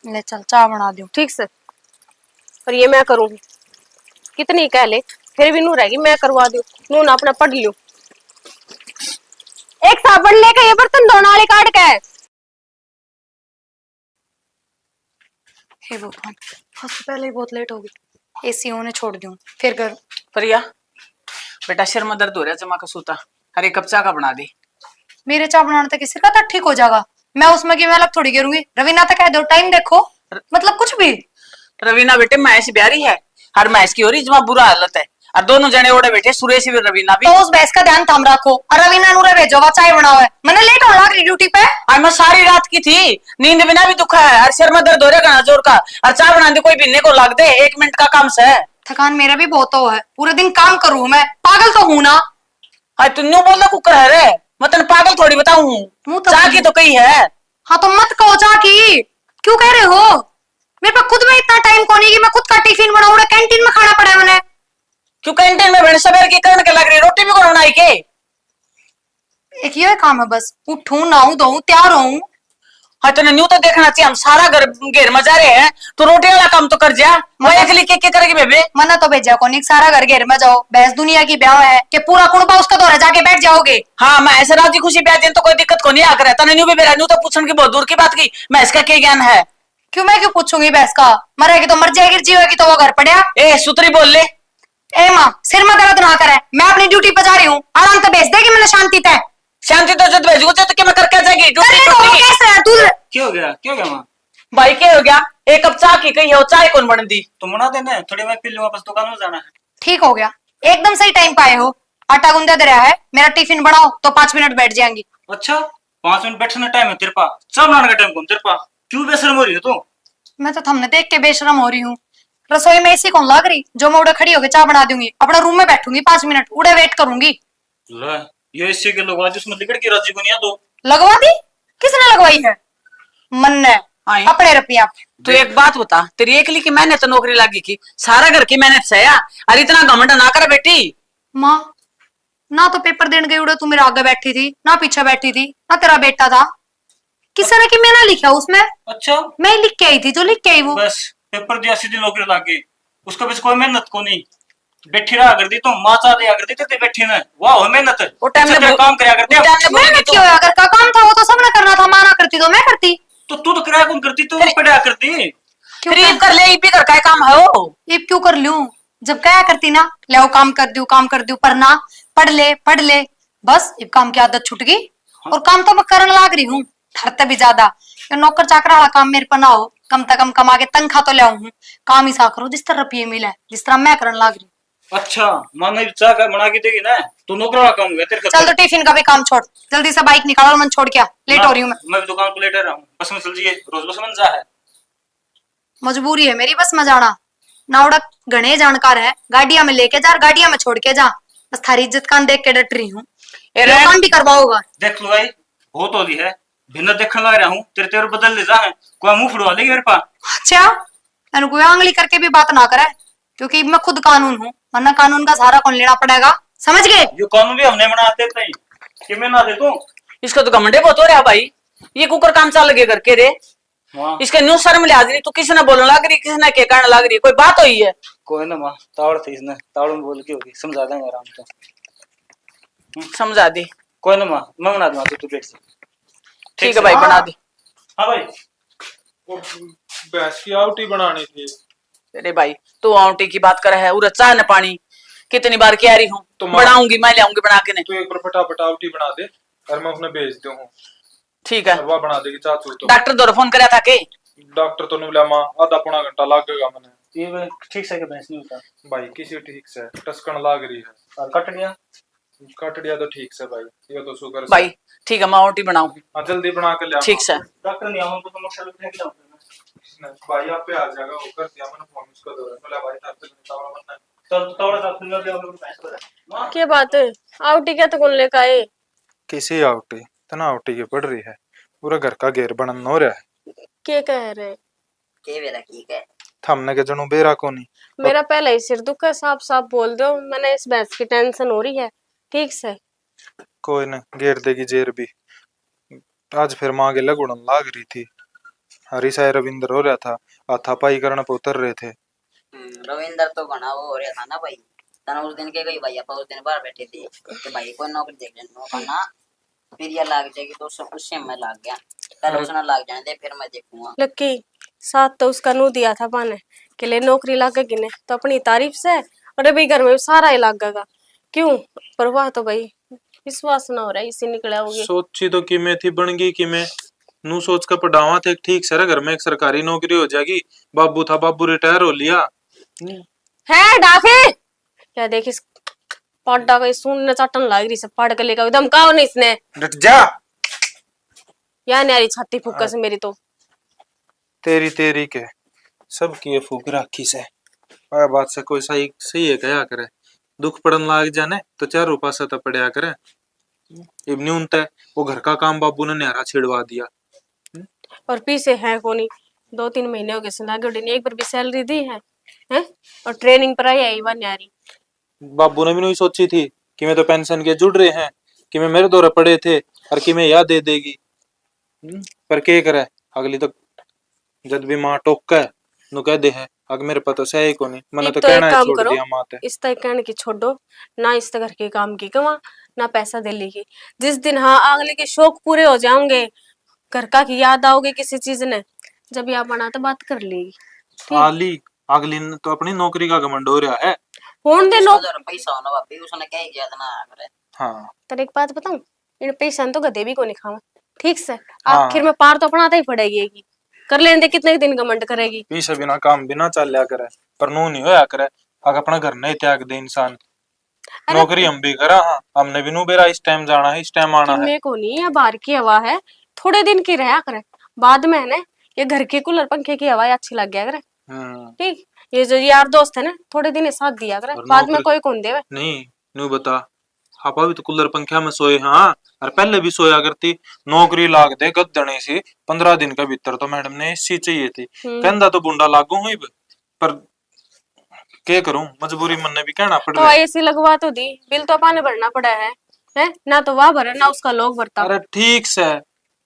ले चल चाय बना दूं। ठीक से। और ये मैं करूंगी, कितनी कह ले, फिर भी नू रहेगी, मैं करवा दूं। नू ना अपना पढ़ लियो। एक साबुन लेके ये बर्तन धोने वाले काट के। हे भगवान, फर्स्ट पहले ही बहुत लेट हो गई। एसी होने छोड़ दूं फिर कर। प्रिया बेटा सिर में दर्द हो रहा है, जमा का सूता, अरे कप चाय का बना दे। मेरे चाय बनाने तक सिर का तक ठीक हो जाएगा। मैं उसमें की मैं अलग थोड़ी करूंगी। रवीना तक कह दो टाइम देखो, मतलब कुछ भी। रवीना बेटे मैच ब्यारी है, हर मैच की हो रही जमा बुरा हालत है, और दोनों जने ओढ़े बैठे, सुरेश भी रवीना भी। तो उस भैंस का ध्यान थाम रखो और रवीना नूरे भेजो, वह चाय बनाओ है। मैंने लेट होने लग रही ड्यूटी पे। और मैं सारी रात की थी, नींद बिना भी दुखा है, और सिर में दर्द हो रहा है जोर का, और चाय बना दे कोई पीने को लाग दे, 1 मिनट का काम से। थकान मेरा भी बहुत हो है, पूरे दिन काम करूं मैं, पागल तो हूं ना। हाय तू न्यू बोल कुकर है रे, मैं तेन पागल थोड़ी बताऊं। मुंह तो चाय की तो कही है। हाँ तो मत कहो चाह की, क्यों कह रहे हो? मेरे पास खुद में इतना टाइम को नहीं कि मैं खुद का टिफिन बनाऊं, कैंटीन में खाना पड़ा है मैंने। क्यों कैंटीन में बहन सवेर की करने के लग रही, रोटी भी को बनाई के। एक ये काम है बस, उठूं नहाऊं धोऊं तैयार होऊं। हाँ तो न्यू तो देखना चाहिए, हम सारा घर घेर मजा रहे हैं, तो रोटी वाला काम तो कर जा। मैं अकेली के करेगी बेबे? मना तो भेजा को नहीं, सारा घर घेर में जाओ, बहस दुनिया की ब्याह है कि पूरा कुड़बा उसका दौरा जाके बैठ जाओगे। हाँ मैं ऐसे राजी खुशी ब्याह दिन तो कोई दिक्कत को नहीं आकर रहता, न्यू भी मेरा न्यू तो पूछने की बहुत दूर की बात की, मैं इसका क्या ज्ञान है। क्यों मैं क्यों पूछूंगी बहस का? मरेगी तो मर जाएगी, जीवेगी तो वो घर पड़ेगा। ए सुतरी बोल ले। ए माँ सिर में दर्द ना करे, मैं अपनी ड्यूटी पे जा रही हूँ, आराम से भेज देगी मैंने शांति तय। शांति तो जब भेजू तो क्या मैं करके आ जाएगी कर ले तो वो कैसे है तू? क्या हो गया, क्या हो गया माँ? भाई क्या हो गया, एक कप चाय की कही है, वो चाय कौन बन दी? तुम बना देना, थोड़ी मैं पी लूँ, वापस दुकान में जाना है। ठीक हो गया, एकदम सही टाइम पे आए हो। आटा गूंदा दे रहा है, मेरा टिफिन बनाओ तो 5 मिनट बैठ जाएंगी। अच्छा 5 मिनट बैठने टाइम है तेरे पास, चाय बनाने का टाइम कौन तेरे पास? क्यों बेशर्म हो रही है तू? मैं तो थमने देख के बेशरम हो रही हूँ। रसोई में ऐसी कौन लग रही जो मैं उड़े खड़ी होकर चाय बना दूंगी? अपना रूम में बैठूंगी 5 मिनट, उड़े वेट करूंगी। ले, ये इससे के लोग आज उसमें लिकड़ के राजी को नहीं आ दो। लगवा दी? किसने लगवाई है? मन ने आई। अपने रुपया। तो एक बात बता, तेरी एकली की मेहनत तो नौकरी लगी की, सारा घर की मेहनत से या? अरे इतना घमंड ना कर बेटी। माँ ना तो पेपर देने गई उड़े तू मेरे आगे बैठी थी, ना पीछे बैठी थी, ना तेरा बेटा था। किसी ने कि मैंने लिखा उसमें? अच्छा मैं लिख के आई थी, जो लिख के आई वो। बस पेपर दिया सीधी नौकरी लग गई, उसका बीच कोई मेहनत को नहीं। बैठी रहा कर दी तो माँ चाह दिया कर दी ते बैठी ना, वाह हो मेहनत। वो टाइम अच्छा, में तेरा काम करया करते मेहनत क्यों है? अगर का काम था वो तो सबने करना था, माना करती तो मैं करती। तो तू तो किराया कौन करती, तू पढ़ा करती। क्यों फिर कर ले, भी कर, काय काम है वो? ये क्यों कर लूं? जब क्या करती ना, ले काम कर दूं काम कर दूं, पर ना पढ़ ले बस। ये काम की आदत छूट गई और काम तो मैं करने लाग रही हूँ, ठरते भी ज्यादा। ये नौकर चाकर वाला काम मेरे पर ना हो, कम से कम कमा के तनख्वाह तो ले आऊं, काम ही सा करो जिस तरह रुपये मिले, जिस तरह मैं करने लाग रही हूँ। अच्छा माना चाह का बना के देगी ना, तू नौकर वाला काम है तेरे। चल तो टिफिन का भी काम छोड़, जल्दी से बाइक निकालो, मन छोड़ क्या, लेट हो रही हूँ मैं दुकान पर लेट रहा हूँ, बस में चल जाइए, रोज बस में जा है। मजबूरी है मेरी बस में जाना। नावड़ा घने जानकार है, गाड़िया में लेके जा, गाड़िया में छोड़ के जा, बस थारी इज्जत कान देख के डट रही हूँ। काम भी करवाओगा? देख लो भाई बहुत होली है, भिन्न देखने लग रहा हूँ, तेरे तेरे बदल ले जा है, कोई मुंह फुड़वा लेगी मेरे पास। अच्छा मैंने कोई आंगली करके भी बात ना करे, क्योंकि मैं खुद कानून हूँ, वरना कानून का सहारा कौन लेना पड़ेगा, समझ गए? ये कानून भी हमने बनाते थे कि मैं ना दे तू। इसका तो घमंडे बहुत हो रहा भाई, ये कुकर काम चाल लगे करके रे। इसके न्यू शर्म लिहाज रही, तू किसी ने बोलने लग रही, किसी ने के कहने लग रही, कोई बात हुई है? कोई ना माँ, तावड़ थी इसने, तावड़ में बोल के होगी, समझा देंगे आराम से। समझा दी। कोई ना माँ, मैं बना दूंगा तू पेट से। ठीक है भाई बना दी। हाँ भाई भैंस की आउटी बनानी थी। अरे भाई तू आउटी की बात कर है, उरा चाय न पानी कितनी बार कह रही हूँ, तो बनाऊंगी मैं, ले आऊंगी बना के। नहीं तू एक बार फटाफट आउटी बना दे और मैं उन्हें भेज दूँ, ठीक है, वह बना देगी चाचू। तो डॉक्टर दौर फोन कराया था के? डॉक्टर तो नहीं बोला माँ आधा पौना घंटा लगेगा मैंने। ये ठीक से भैंस नहीं होता भाई किसी ठीक से टसकन लाग रही है। और कट गया। कट गया तो ठीक से भाई, ये तो शुक्र से। भाई ठीक है, मैं रोटी बनाऊं। हाँ जल्दी बना के ले आओ। ठीक से। डॉक्टर नहीं आऊंगा तो मोटरसाइकिल फेंक लाऊंगा। भाई आप पे आ जाएगा, वो कर दिया मैंने फोन उसको दो। बोला भाई तार से निकालना मत। तो थोड़ा सा खुला दे और भैंस को। क्या बात है, आउटी क्या तो कौन लेकर आए? किसी आउटी तना आउटी की पड़ रही है, पूरा घर का घेर बनन हो रहा है। क्या कह रहे? के बेरा की है थमने के जनू बेरा को नहीं। मेरा पहले ही सिर दुख है, साफ साफ बोल दो। मैंने इस भैंस की टेंशन हो रही है ठीक से। कोई न घेर देगी जेर भी। आज फिर माँ के लगुड़न लाग रही थी। हरी साई रविंद्र हो रहा था, हाथापाई करने पे उतर रहे थे। रविंदर तो घना वो हो रहा था ना भाई। तना उस दिन के गई भाई, अपन उस दिन बाहर बैठे थे कि भाई कोई नौकरी देख लेना कहना फिर ये लाग जाएगी। तो सब उससे मैं लाग गया, पहले उसने लाग जाने दे फिर मैं देखूंगा। लक्की साथ तो उसका नू दिया था पाने के लिए नौकरी लागेगी ने तो अपनी तारीफ से, और अभी घर में सारा ही लागेगा। क्यों परवाह तो भाई विश्वास ना हो रहा है, इसी निकला होगी। सोची तो कि मैं थी बन गई कि मैं नू सोच कर पढ़ावा थे ठीक से घर में एक सरकारी नौकरी हो जाएगी। बाबू था, बाबू रिटायर हो लिया। है डाफे क्या देखिस पड्डा का सुनने चटन लाग रही से पढ़ के लेकर एकदम काओ नहीं इसने। डट जा। या न्यारी छाती फुक्का से मेरी तो। तेरी तेरी के सब किए फूक राखी से। और बात से कोई सही सही है क्या करे। दुख पड़न लाग जाने तो 4 रुपया से तो पड़या करे। इबनी उनते वो घर का काम बाबू ने न्यारा छिड़वा दिया। और पीछे है कोनी 2-3 महीने हो गए सलागड़ी ने एक बार भी सैलरी दी है हैं? और ट्रेनिंग पर आई है वन यारी। बाबू ने भी नहीं सोची थी कि मैं तो पेंशन के जुड़ रहे हैं, कि मैं मेरे दौरे पड़े थे और कि मैं याद दे देगी। पर के करे अगली तो जब भी माँ टोक के नु कह दे है अगर मेरे पता से ही को नहीं मैंने एक तो तो कहना एक है काम छोड़ करो, दिया माते। इस तरह कहने की छोड़ो ना, इस तरह के काम की कमा ना पैसा दे लेगी। जिस दिन हाँ अगले के शौक पूरे हो जाओगे, घर का की याद आओगे किसी चीज ने, जब यहाँ बना तो बात कर लेगी। ठीक आली अगली ने तो अपनी नौकरी का घमंड हो रहा है। होन दे उसका नो। जो पैसा होना बापी उसने क्या ही किया था ना करे। हाँ तेरे एक बात बताऊं, इन पैसा तो गधे भी को नहीं खावा ठीक से। हाँ। आखिर में पार तो अपना आता ही पड़ेगी। कर लेने दे कितने दिन घमंड करेगी। पीछे बिना काम बिना चल लिया करे पर नू नहीं होया करे। अगर अपना घर नहीं त्याग दे इंसान। अरे नौकरी हम भी करा, हाँ हमने भी नू बेरा इस टाइम जाना है इस टाइम आना है। मेरे को नहीं है, बाहर की हवा है थोड़े दिन की रहा करे, बाद में है ना ये घर के कूलर पंखे की हवा अच्छी लग गया करे। ठीक, ये जो यार दोस्त है ना थोड़े दिन साथ दिया करे, और बाद में नौकरी कोई कौन देवे। नहीं नू बता आपा भी तो कूलर पंखा में सोए हाँ, और पहले भी सोया करती। नौकरी लाग दे गद्दने से 15 दिन के भीतर तो मैडम ने एसी चाहिए थी। कहंदा तो बुंडा लागू हुई पर क्या करूं मजबूरी मन ने भी कहना पड़ तो रहा। एसी लगवा तो दी, बिल तो पाने भरना पड़ा है ना, तो वह भरे ना उसका लोग भरता। अरे ठीक से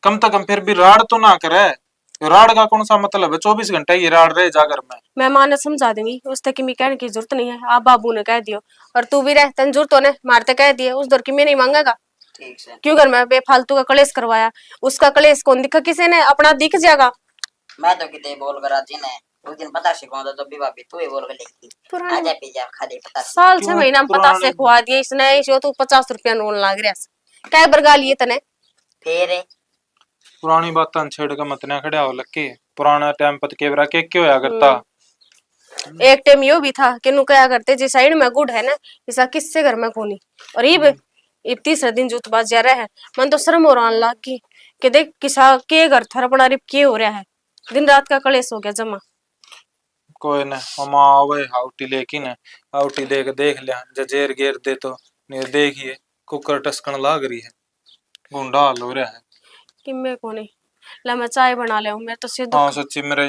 कम से कम फिर भी राड़ तो ना करे। राड़ का कौन सा मतलब है, 24 घंटे ये राड़ रहे जा घर में। मैं माँ ने समझा दूंगी, उस तक की कहने की जरूरत नहीं है। आप बाबू ने कह दियो और तू भी रह तन जरूरत होने मारते कह दिए उस दौर की मैं नहीं मांगेगा। ठीक से क्यों घर में बेफालतू का कलेश करवाया, उसका कलेश कौन दिखा किसी ने, अपना दिख जाएगा। मैं तो कितने बोल कर राजी ने उस दिन पता सिखाऊंगा तो भी भाभी तू ही बोल कर लेगी पुरानी आजा पिज्जा खा दे पता साल क्यों 6 महीना में पता पुराने- से खुआ दिया इसने, इसो तू 50 रुपया नोन लाग रहा क्या बरगा लिए तने। फिर पुरानी बात छेड़ के मत ना खड़ा हो लक्की। पुराना टाइम पत के बरा के क्यों होया करता। एक टाइम यो भी था कि नु क्या करते जिस साइड में गुड़ है ना ऐसा किससे घर में कोनी। और इब तीसरे दिन जूत बाज जा रहा है, मन तो शर्म और आने लग गई कि देख किसा के घर थर अपना रिप के हो रहा है, दिन रात का कलेश हो गया जमा। कोई न मामा आवे हाउटी लेकिन हाउटी देख देख लिया जजेर गेर दे तो नहीं देखिए कुकर टसकन लाग रही है। गुंडा हाल हो रहा है। कि मैं कोनी ला मैं चाय बना ले मैं तो सिर्फ हाँ सच्ची मेरे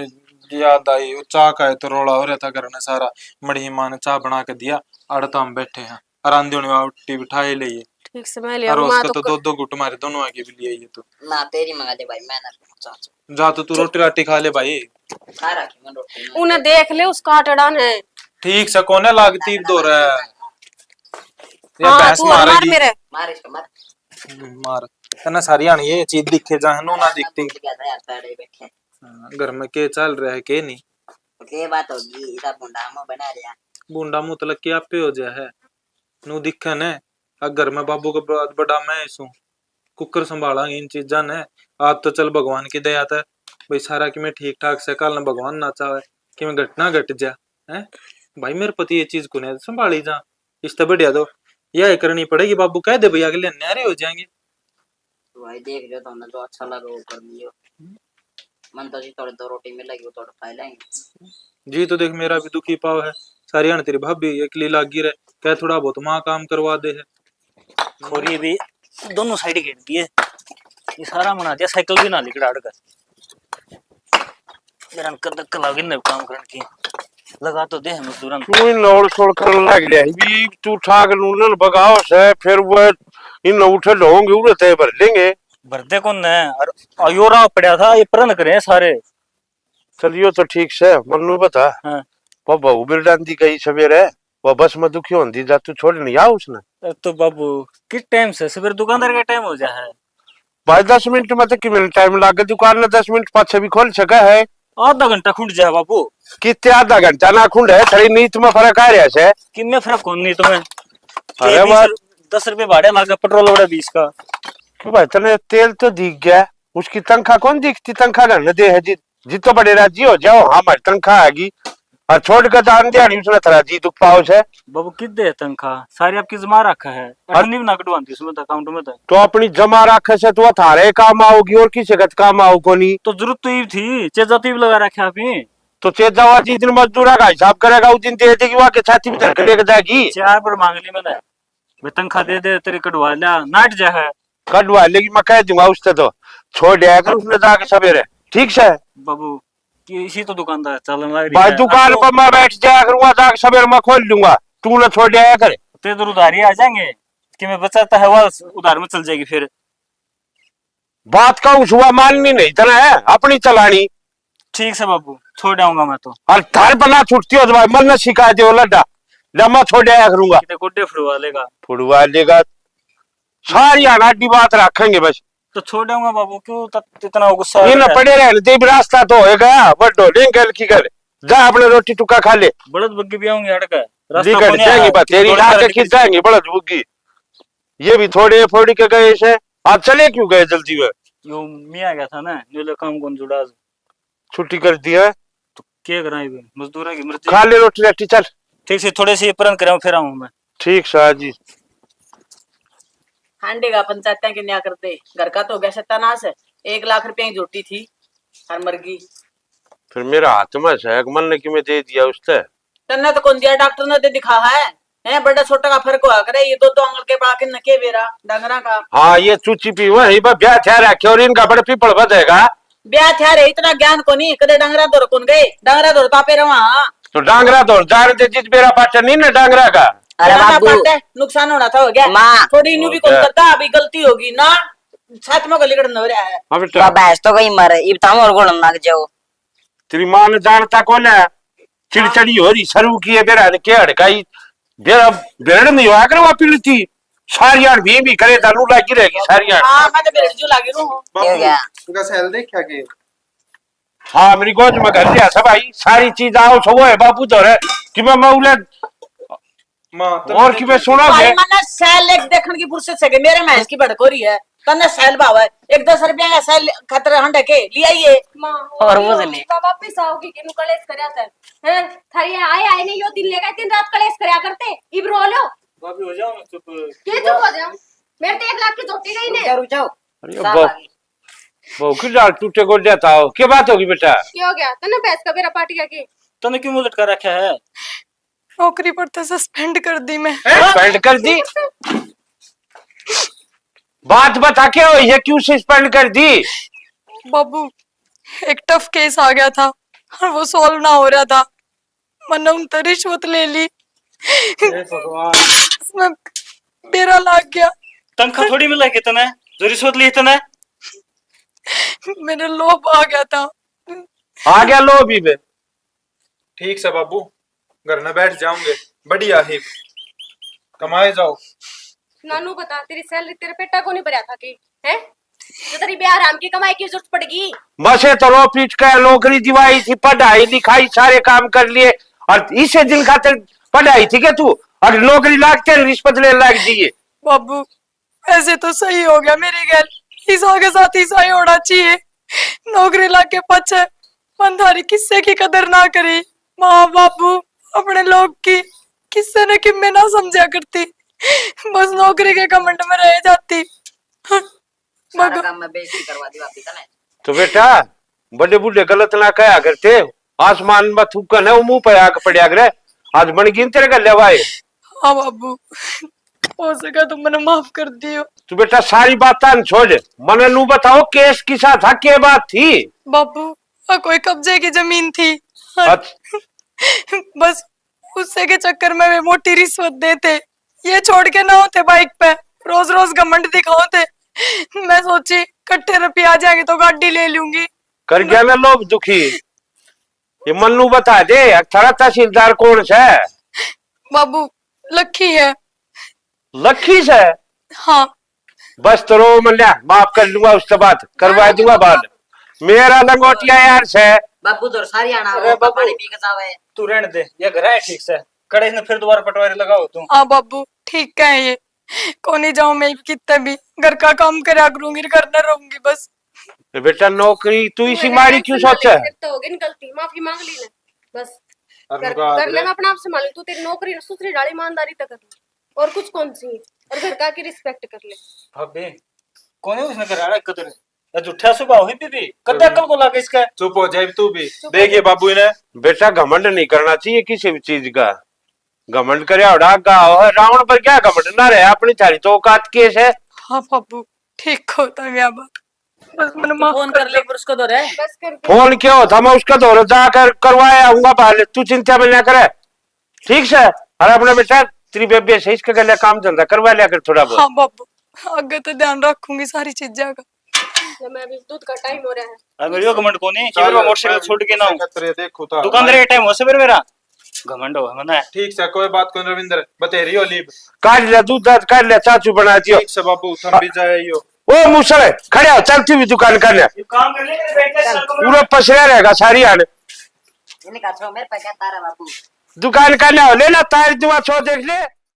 याद आई वो चाह का है तो रोला हो रहा था घर में सारा। मड़ी माँ ने चाह बना के दिया, अड़ता हम बैठे हैं आराम हाउटी बिठाए ले ठीक से मैं ले और मां उसका तो तो 2-2 गुट मारे दोनों आगे भी लिए ये तो। ना तेरी मंगा दे भाई मैं ना चाचा जा तो तू रोटी राटी खा ले भाई। खा रखी मैं रोटी उन्हें देख ले उसका आटड़ा है। ठीक से कोने लागती दो रहा है ये हाँ भैंस तू और मार मारेगी। मेरे मार इसको मार मार तना सारी आनी ये चीज दिखे जाए नो ना दिखती। क्या था यार पैरे बैठे हाँ, घर में के चल रहा है के नहीं। के बात होगी सब मुंडा हम बना रहा बूंडा मुतलक की आपे हो जाए है नु दिखे ने। घर में बाबू का बड़ा मैं इसू कुकर संभाला इन चीजा ने। आज तो चल भगवान की दया था भाई सारा कि मैं ठीक ठाक से कल न भगवान ना चाहे कि मैं घटना घट जा है भाई मेरे पति ये चीज को नहीं संभाली जा इससे बढ़िया तो यह करनी पड़ेगी बाबू कह दे भैया अगले न्यारे हो जाएंगे। भाई देख लो तुमने जो अच्छा लगा वो कर लियो। मन तो जी थोड़ी दो रोटी मिलेगी वो थोड़ा खा लेंगे। जी तो देख मेरा भी दुखी पाव है सारी आने तेरी भाभी अकेली लागी रहे क्या थोड़ा बहुत माँ काम करवा दे है। खोरी भी दोनों साइड घेर दिए, ये सारा बना दिया, साइकिल भी ना लिख डाड़ कर मेरा धक्का लगे न काम करने की लगा तो दे मजदूरन तू इन नौड़ छोड़ कर लग गया भी तू ठाक नूनन बगाओ से फिर वो इन उठे लोग उड़ते भर लेंगे भरते कौन है और अयोरा पड़ा था ये प्रण करे सारे। चलियो तो ठीक से मन्नू बता हाँ। वो बहू बिरडांदी गई सवेरे वो बस में दुखी होंदी जा तू छोड़ नहीं आ उसने तो बाबू किस टाइम से सवेरे दुकानदार का टाइम हो जाए है भाई 10 मिनट में तो कि टाइम लागे दुकान में 10 मिनट पाछे भी खोल सका है आधा घंटा खुंड जाए बाबू कितने आधा घंटा ना खुंड है थोड़ी नीत में फर्क आ रहा है किन्ने फर्क कौन नहीं तुम्हें अरे बात 10 रुपए भाड़े लागा पेट्रोल वाला 20 का क्यों भाई तने तेल तो दिख गया उसकी तनख्वाह कौन दिखती तनख्वाह न दे है जी तो बड़े राजी हो जाओ हमारी तनख्वाह आएगी और छोड़ कर दान दिहाड़ी उसने थोड़ा जी दुख पाओ से बाबू कित दे तनख्वाह सारी आपकी जमा रखा है अटनी भी ना कटवाती उसमें तो अकाउंट में तो अपनी जमा रखे से तो थारे काम आओगी और किसी का काम आओ को नहीं तो जरूरत तो ये थी चेजा तो लगा रखे आपने तो चेत जावा जिस दिन मजदूरा का हिसाब करेगा उस दिन दे देगी वहां के छाती में धड़क लेकर जाएगी 4 पर मांग ली मैंने वे तनख्वाह दे दे तेरे कटवा लिया नाट जा है कटवा लेगी मैं कह दूंगा उससे तो छोड़ दिया कर उसने जाके सवेरे ठीक से बाबू कि इसी तो दुकानदार चलन लग रही भाई है दुकान पर मैं बैठ जाया करूंगा जाके सवेरे मैं खोल लूंगा तू ना छोड़ दिया करे ते इधर उधारी आ जाएंगे कि मैं बचाता है वो उधार में चल जाएगी फिर बात का उस हुआ माननी नहीं तना है अपनी चलानी ठीक से बाबू छोड़ आऊंगा मैं तो और थार बना छुटती हो तो भाई मन न शिकायत हो लड्डा लम्बा छोड़ दिया करूंगा कितने गुड्डे फुड़वा लेगा फुड़वा लेगा सारी अनाडी बात रखेंगे बस तो छोड़ आऊंगा बाबू क्यों इतना गुस्सा ये न पड़े रहे देव रास्ता तो होएगा बड्डो लेंगे की कर जा अपने रोटी टुक्का खा ले बड़द बग्गी भी आऊंगी अड़का निकल जाएंगे बात तेरी रात खिंच जाएंगे बड़द बुग्गी ये भी थोड़े फोड़ी के गए से आप चले क्यों गए जल्दी में यो मियाँ गया था ना नीले काम कौन जुड़ा छुट्टी कर दी है तो क्या कराई मजदूर की मर्जी खा ले रोटी रोटी चल ठीक से थोड़े से प्रण कराऊं फिर आऊं मैं ठीक शाह जी हांडे का पंचायतें के न्या करते घर का तो हो गया सत्यानाश है 1 लाख रुपया की झोटी थी हर मरगी फिर मेरा हाथ में है मन ने कि मैं दे दिया उससे तन्ने तो कौन दिया डॉक्टर ने दे दिखा है बड़ा छोटा का फर्क हुआ करे ये दो आंगल के बाकी न के बेरा डंगरा का हाँ ये चूची पी वही ब्याह थे रखे और इनका बड़ा पीपल बधेगा ब्याह थे रे इतना ज्ञान को नहीं कदे डंगरा दौड़ कौन गए डंगरा दौड़ तापे रवा तो डांगरा दौड़ जा रहे जिस बेरा पाचा नहीं ना डांगरा का अरे बाबू नुकसान होना था हो गया माँ थोड़ी इन्हें भी कौन करता अभी गलती होगी ना छत में गली कड़न हो रहा है हाँ बेटा भैंस तो कहीं मरे इब ताम और गोड़ लग जाओ तेरी माँ ने जानता कौन है चिड़चड़ी हो रही सरू की है बेरा ने क्या हड़काई बेरा बेरड़ नहीं हुआ कर वो पीड़ती सारियां भी करे दालू लागी रहेगी सारियां हां मैं तो बेरड़ जो लागी रू क्या गया उनका सेल देख क्या के हाँ मेरी गोद में घर लिया सब भाई सारी चीज आओ सब है बापू तो है कि मैं मौले मां और कि मैं सुना भाई मैंने सेल एक देखने की फुर्सत से मेरे महज की भड़कोरी है तन्ने सेल भाव है 1-10 रुपया का सेल खतरे हंडे के लिया ये और वो ले वापस आओगी कि कलेश करया हैं थारी आए नहीं यो दिन लेगा 3 रात कलेश करया करते इब रो लो बाबू हो जाओ चुप के चुप हो जाओ मेरे तो 1 लाख की झोटी गई ने रुक जाओ अरे बहु की डाल टूटे को देता हो क्या बात होगी बेटा क्या हो गया तन्ने पैस का मेरा पार्टी का के तने क्यों मुंह लटका रखा है नौकरी पर तो सस्पेंड कर दी मैं सस्पेंड कर दी बात बता के हो ये क्यों सस्पेंड कर दी बाबू एक टफ केस आ गया था और वो सॉल्व ना हो रहा था मैंने उन तो रिश्वत ले ली भगवान उसमें मेरा लग गया तनख्वाह थोड़ी मिला के तने जो रिश्वत ली तने मेरे लोभ आ गया था आ गया लो भी बे ठीक से बाबू घर में बैठ जाऊंगे बढ़िया ही कमाए जाओ नानू बता तेरी सैलरी तेरे पेटा को नहीं भरया था कि हैं जो तेरी ब्याह आराम की कमाई की जरूरत पड़गी बसे तो रो पीट कर नौकरी दिवाई थी पढ़ाई लिखाई सारे काम कर लिए और इसे दिन खातिर पढ़ाई थी क्या तू और नौकरी लागते रिश्वत ले लाग दिए बाबू ऐसे तो सही हो गया मेरी गल इस आगे साथ ही सही होना चाहिए नौकरी लाके पछे मन थारी किस्से की कदर ना करी। माँ बापू अपने लोग की किस्से ने कि मैं ना समझा करती, बस नौकरी के घमंड में रह जाती। सारा काम में बेइज्जती करवा दी भाभी तने। तो बेटा बड़े बूढ़े गलत ना कहा करते, आसमान में थूकन है वो मुंह पे आके पड़ा करे। आज बन गई तेरे गले भाई। हाँ बाबू, हो सका तो मैंने माफ कर दियो। तू बेटा सारी बातें छोड़, मने नू बताओ केस किसा था, क्या बात थी? बाबू कोई कब्जे की जमीन थी, बस उससे के चक्कर में वे मोटी रिश्वत देते, ये छोड़ के ना होते बाइक पे रोज रोज घमंड दिखाओते। मैं सोची कट्ठे रुपये आ जाएंगे तो गाड़ी ले लूंगी। कर गया ना लोग दुखी। ये मन्नू बता दे थारा तहसीलदार कौन से? बाबू लक्की है। लखी से? हाँ बस तो रो मल्ला, माफ कर लूंगा, उसके बाद करवा दूंगा बात। मेरा लंगोटिया यार से बाबू तो सारी आना अरे बाबू। पानी पी के जावे। तू रहने दे, ये घर है ठीक से, कड़े ने फिर दोबारा पटवारी लगाओ तुम। हाँ बाबू ठीक है, ये कोनी जाऊं मैं कितने भी घर का काम करा करूंगी, घर न रहूंगी बस। बेटा नौकरी तू इसी मारी क्यों सोचा है? तो होगी ना गलती, माफी मांग ली ना बस। अरे कर बाप रे। लेना अपने आप से मालूम, तू तेरी नौकरी न सुथरी डाली ईमानदारी तक कर ले, और कुछ कौन सी है, और घर का की रिस्पेक्ट कर ले। भाभी कौन है उसने करा है कदर? ये झूठा सुबह हुई बीबी, कद अकल को लगे इसका। चुप हो जाए तू भी। देखिए बाबू ने बेटा घमंड नहीं करना चाहिए किसी भी चीज का। घमंड करे गाँव है, रावण पर क्या घमंड ना रहे, अपनी थारी तो औकात केस है। हाँ बाबू ठीक होता है यह बात, बस मैंने माफ फोन कर कर ले पुरुष को दो रे। बस कर फोन क्यों होता, मैं उसका दौर जाकर करवाया आऊंगा पहले, तू चिंता में ना करे ठीक से। और अपना बेटा तेरी बेबे से इसके गले काम धंधा करवा लिया कर थोड़ा बहुत। हाँ बाबू आगे तो ध्यान रखूंगी सारी चीजें का। मैं अभी दूध का टाइम हो रहा है। अब मेरी घमंड को नहीं, कि मोटरसाइकिल छोड़ के ना हूं। देखो तो दुकानदार का टाइम हो से मेरा घमंड हो मना। ठीक से कोई बात को रविंद्र बतेरी हो लीब। काट ले दूध दाद काट ले, चाचू बना दियो। ठीक से बाबू थम भी जाए यो। ओ मुसले खड़े हो, चलती हुई दुकान कर ले, काम कर ले बैठ पूरा पसरा रहेगा सारी आने। इन्हें कहा मेरे पे क्या तारा बाबू। दुकान करने हो लेना तार दुआ छो देख ले।